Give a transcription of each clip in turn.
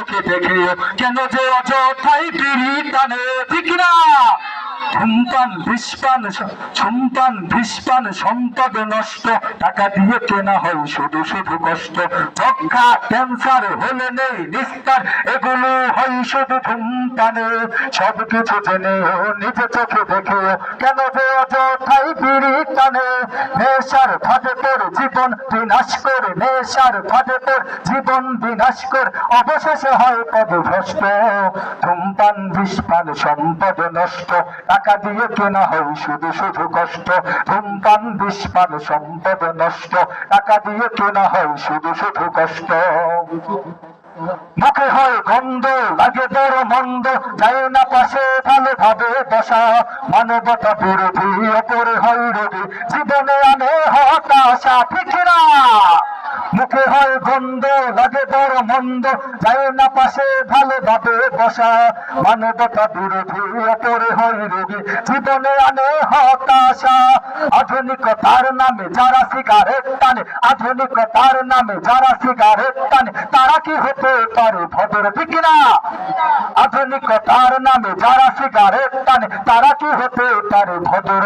চোখে দেখে কেন যে অযথাই বিড়ি টানে, ঠিক না? ধূমপান বিষপান সম্পদ নষ্ট, টাকা দিয়ে কেনা হয় শুধু শুধু কষ্ট। যক্ষা ক্যান্সার হলে নেই নিস্তার, এগুলো হয় শুধু ধূমপানে। সবকিছু জেনে নিজে চোখে দেখে কেন যে অযথাই বিড়ি টানে। নেশার ফাঁদে তোর জীবন বিনাশ করে, নেশার ফাঁদে তোর জীবন বিনাশ কর, অবশেষে হয় পদভ্রষ্ট। ধূমপান বিষপান সম্পদ নষ্ট, টাকা দিয়ে কেনা হয় শুধু শুধু কষ্ট। ধূমপান বিষপান সম্পদ নষ্ট, টাকা দিয়ে কেনা হয় শুধু শুধু কষ্ট। মুখে হয় গন্ধ, লাগে বড় মন্দ, যায় না পাশে ভালোভাবে বসা। মানবতা বিরোধী, অপরে হয় রোগী, জীবনে আনে হতাশা, ঠিক না? মুখে হয় গন্ধ, লাগে বড় মন্দ, যায় না পাশে ভালোভাবে বসা। মানবতা বিরোধী, অপরে হয় রোগী, জীবনে আনে হতাশা। আধুনিকতার নামে যারা সিগারেট টানে, আধুনিকতার নামে যারা সিগারেট টানে, তারা কি হতে পারে ভদ্র, ঠিক না? আধুনিকতার নামে যারা সিগারেট টানে, তারা কি হতে পারে ভদ্র?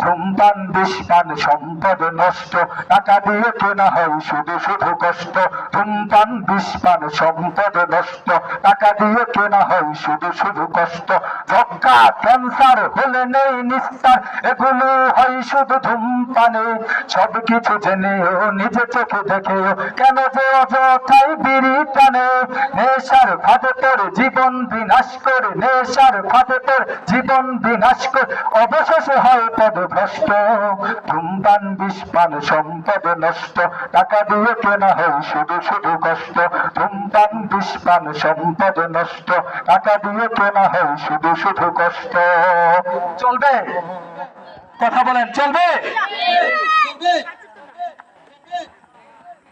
ধূমপান বিষপান সম্পদ নষ্ট, টাকা দিয়ে কেনা হয় শুধু শুধু কষ্ট। ধূমপান বিষপান সম্পদ নষ্ট, টাকা দিয়ে কেনা হয় শুধু শুধু কষ্ট। যক্ষা ক্যান্সার হলে নেই নিস্তার, এগুলো হয় শুধু ধূমপানে। সবকিছু জেনেও নিজে চোখে দেখেও কেন যে অযথাই বিড়ি টানে। নেশার ফাঁদে তোর জীবন বিনাশ করে, নেশার ফাঁদে তোর জীবন বিনাশ করে, অবশেষে হয় পদভ্রষ্ট। ধূমপান বিষপান সম্পদ নষ্ট, টাকা দিয়ে কেনা হয় শুধু শুধু কষ্ট। ধূমপান বিষপান সম্পদ নষ্ট, টাকা দিয়ে কেনা হয় শুধু শুধু কষ্ট। চলবে? কথা বলেন, চলবে?